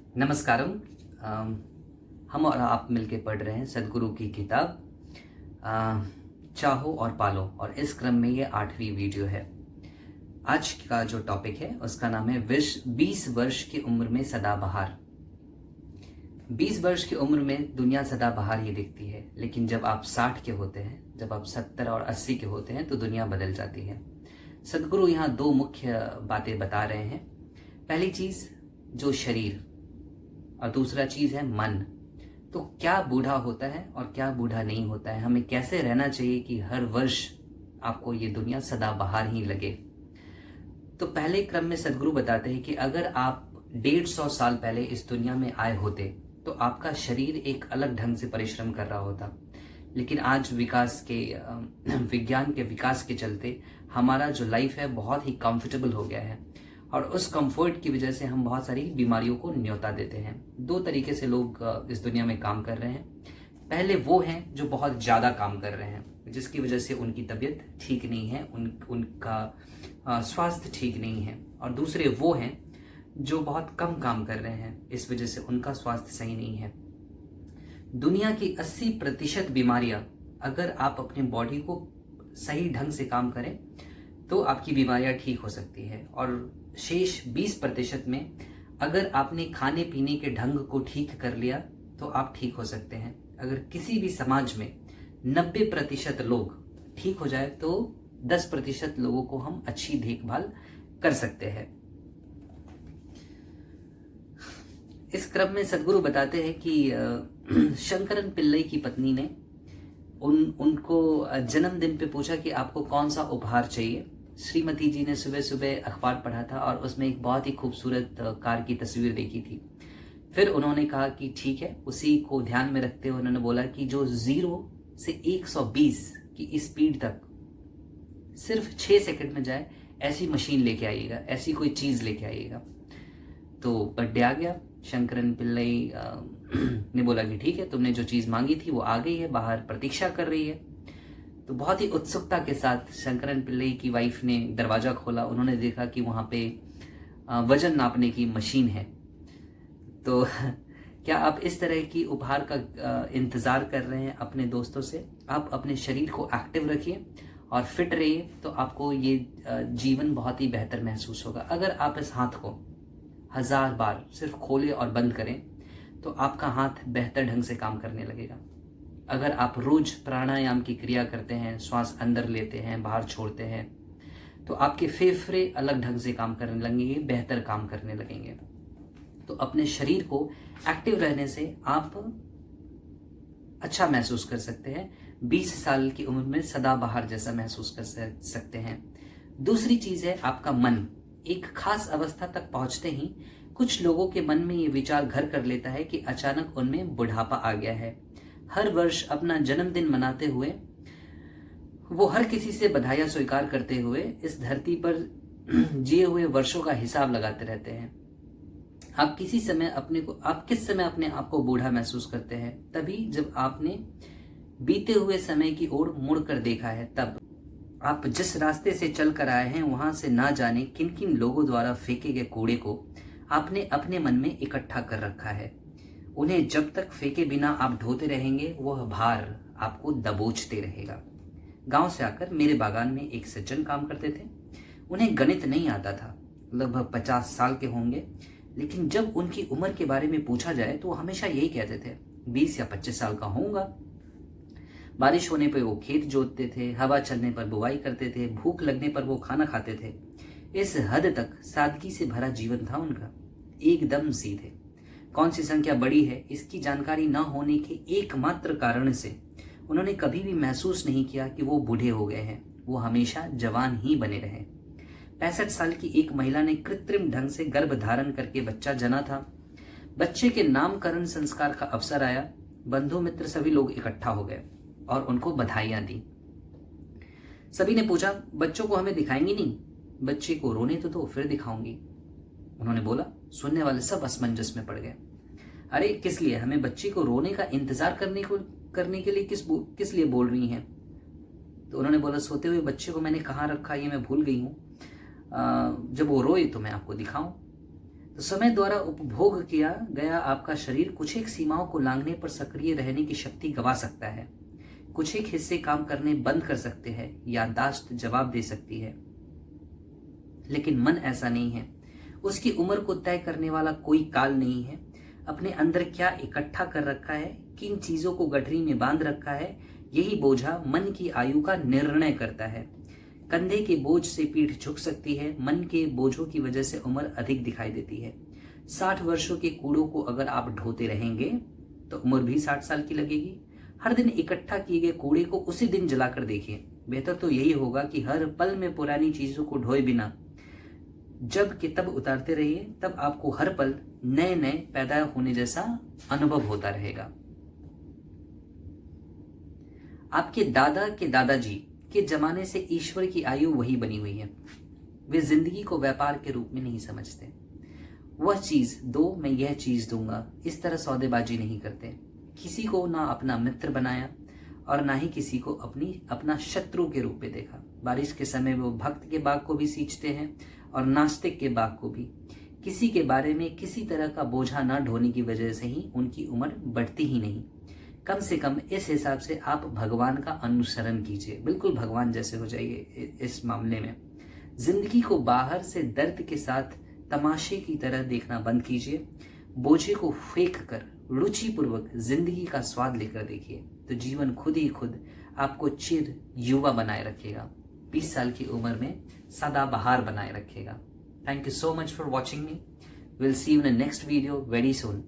नमस्कारम। हम और आप मिलके पढ़ रहे हैं सदगुरु की किताब चाहो और पालो, और इस क्रम में ये 8वीं वीडियो है। आज का जो टॉपिक है उसका नाम है 20 वर्ष की उम्र में सदाबहार। 20 वर्ष की उम्र में दुनिया सदाबहार ही दिखती है, लेकिन जब आप 60 के होते हैं, जब आप 70 और 80 के होते हैं तो दुनिया बदल जाती है। सदगुरु यहाँ दो मुख्य बातें बता रहे हैं। पहली चीज जो शरीर, और दूसरा चीज है मन। तो क्या बूढ़ा होता है और क्या बूढ़ा नहीं होता है, हमें कैसे रहना चाहिए कि हर वर्ष आपको ये दुनिया सदाबहार ही लगे। तो पहले क्रम में सदगुरु बताते हैं कि अगर आप 150 साल पहले इस दुनिया में आए होते तो आपका शरीर एक अलग ढंग से परिश्रम कर रहा होता, लेकिन आज विज्ञान के विकास के चलते हमारा जो लाइफ है बहुत ही कंफर्टेबल हो गया है, और उस कंफर्ट की वजह से हम बहुत सारी बीमारियों को न्योता देते हैं। दो तरीके से लोग इस दुनिया में काम कर रहे हैं। पहले वो हैं जो बहुत ज़्यादा काम कर रहे हैं, जिसकी वजह से उनकी तबीयत ठीक नहीं है, उनका स्वास्थ्य ठीक नहीं है। और दूसरे वो हैं जो बहुत कम काम कर रहे हैं, इस वजह से उनका स्वास्थ्य सही नहीं है। दुनिया की 80% बीमारियां, अगर आप अपने बॉडी को सही ढंग से काम करें तो आपकी बीमारियां ठीक हो सकती है, और शेष 20% में अगर आपने खाने पीने के ढंग को ठीक कर लिया तो आप ठीक हो सकते हैं। अगर किसी भी समाज में 90% लोग ठीक हो जाए तो 10% लोगों को हम अच्छी देखभाल कर सकते हैं। इस क्रम में सदगुरु बताते हैं कि शंकरन पिल्लई की पत्नी ने उनको जन्मदिन पे पूछा कि आपको कौन सा उपहार चाहिए। श्रीमती जी ने सुबह सुबह अखबार पढ़ा था और उसमें एक बहुत ही खूबसूरत कार की तस्वीर देखी थी। फिर उन्होंने कहा कि ठीक है, उसी को ध्यान में रखते हुए उन्होंने बोला कि जो 0 से 120 की स्पीड तक सिर्फ 6 सेकंड में जाए, ऐसी मशीन लेके आइएगा, ऐसी कोई चीज लेके आइएगा। तो बर्थडे आ गया। शंकरन पिल्लई ने बोला कि ठीक है, तुमने जो चीज मांगी थी वो आ गई है, बाहर प्रतीक्षा कर रही है। तो बहुत ही उत्सुकता के साथ शंकरन पिल्लई की वाइफ ने दरवाजा खोला। उन्होंने देखा कि वहां पे वजन नापने की मशीन है। तो क्या आप इस तरह की उपहार का इंतजार कर रहे हैं अपने दोस्तों से? आप अपने शरीर को एक्टिव रखिए और फिट रहिए, तो आपको ये जीवन बहुत ही बेहतर महसूस होगा। अगर आप इस हाथ को 1000 बार सिर्फ खोले और बंद करें तो आपका हाथ बेहतर ढंग से काम करने लगेगा। अगर आप रोज प्राणायाम की क्रिया करते हैं, श्वास अंदर लेते हैं, बाहर छोड़ते हैं, तो आपके फेफड़े अलग ढंग से काम करने लगेंगे, बेहतर काम करने लगेंगे। तो अपने शरीर को एक्टिव रहने से आप अच्छा महसूस कर सकते हैं। 20 साल की उम्र में सदाबहार जैसा महसूस कर सकते हैं। दूसरी चीज है आपका मन। एक खास अवस्था तक पहुंचते ही कुछ लोगों के मन में ये विचार घर कर लेता है कि अचानक उनमें बुढ़ापा आ गया है। हर वर्ष अपना जन्मदिन मनाते हुए वो हर किसी से बधाइयां स्वीकार करते हुए इस धरती पर जिए हुए वर्षों का हिसाब लगाते रहते हैं। आप किस समय अपने आप को बूढ़ा महसूस करते हैं? तभी जब आपने बीते हुए समय की ओर मुड़कर देखा है। तब आप जिस रास्ते से चल कर आए हैं वहां से ना जाने किन किन लोगों द्वारा फेंके गए कूड़े को आपने अपने मन में इकट्ठा कर रखा है। उन्हें जब तक फेंके बिना आप ढोते रहेंगे, वह भार आपको दबोचते रहेगा। गांव से आकर मेरे बागान में एक सज्जन काम करते थे। उन्हें गणित नहीं आता था, लगभग 50 साल के होंगे, लेकिन जब उनकी उम्र के बारे में पूछा जाए तो वो हमेशा यही कहते थे 20 या 25 साल का होऊंगा। बारिश होने पर वो खेत जोतते थे, हवा चलने पर बुवाई करते थे, भूख लगने पर वो खाना खाते थे। इस हद तक सादगी से भरा जीवन था उनका, एकदम सीधे। कौन सी संख्या बड़ी है इसकी जानकारी न होने के एकमात्र कारण से उन्होंने कभी भी महसूस नहीं किया कि वो बूढ़े हो गए हैं। वो हमेशा जवान ही बने रहे। 65 साल की एक महिला ने कृत्रिम ढंग से गर्भ धारण करके बच्चा जना था। बच्चे के नामकरण संस्कार का अवसर आया। बंधु मित्र सभी लोग इकट्ठा हो गए और उनको बधाइयां दी। सभी ने पूछा, बच्चों को हमें दिखाएंगी नहीं? बच्चे को रोने तो दो, फिर दिखाऊंगी। उन्होंने बोला। सुनने वाले सब असमंजस में पड़ गए। अरे किस लिए? हमें बच्चे को रोने का इंतजार करने के लिए किस लिए बोल रही हैं? तो उन्होंने बोला, सोते हुए बच्चे को मैंने कहाँ रखा ये मैं भूल गई हूँ, जब वो रोए तो मैं आपको दिखाऊं। तो समय द्वारा उपभोग किया गया आपका शरीर कुछ एक सीमाओं को लांघने पर सक्रिय रहने की शक्ति गंवा सकता है। कुछ एक हिस्से काम करने बंद कर सकते हैं, याददाश्त जवाब दे सकती है। लेकिन मन ऐसा नहीं है। उसकी उम्र को तय करने वाला कोई काल नहीं है। अपने अंदर क्या इकट्ठा कर रखा है, किन चीजों को गठरी में बांध रखा है, यही बोझा मन की आयु का निर्णय करता है। कंधे के बोझ से पीठ झुक सकती है, मन के बोझों की वजह से उम्र अधिक दिखाई देती है। 60 वर्षों के कूड़ों को अगर आप ढोते रहेंगे तो उम्र भी 60 साल की लगेगी। हर दिन इकट्ठा किए गए कूड़े को उसी दिन जलाकर देखिए। बेहतर तो यही होगा कि हर पल में पुरानी चीजों को ढोए बिना जब के तब उतारते रहिए। तब आपको हर पल नए नए पैदा होने जैसा अनुभव होता रहेगा। आपके दादा के दादाजी के जमाने से ईश्वर की आयु वही बनी हुई है। वे जिंदगी को व्यापार के रूप में नहीं समझते। वह चीज दो, मैं यह चीज दूंगा, इस तरह सौदेबाजी नहीं करते। किसी को ना अपना मित्र बनाया और ना ही किसी को अपना शत्रु के रूप में देखा। बारिश के समय वो भक्त के बाग को भी सींचते हैं और नास्तिक के बाग को भी। किसी के बारे में किसी तरह का बोझा ना ढोने की वजह से ही उनकी उम्र बढ़ती ही नहीं। कम से कम इस हिसाब से आप भगवान का अनुसरण कीजिए, बिल्कुल भगवान जैसे हो जाइए। इस मामले में जिंदगी को बाहर से दर्द के साथ तमाशे की तरह देखना बंद कीजिए। बोझे को फेंक कर रुचिपूर्वक जिंदगी का स्वाद लेकर देखिए, तो जीवन खुद ही खुद आपको चिर युवा बनाए रखेगा। 20 साल की उम्र में सदाबहार बनाए रखेगा। Thank you so much for watching me. We'll see you in the next video very soon.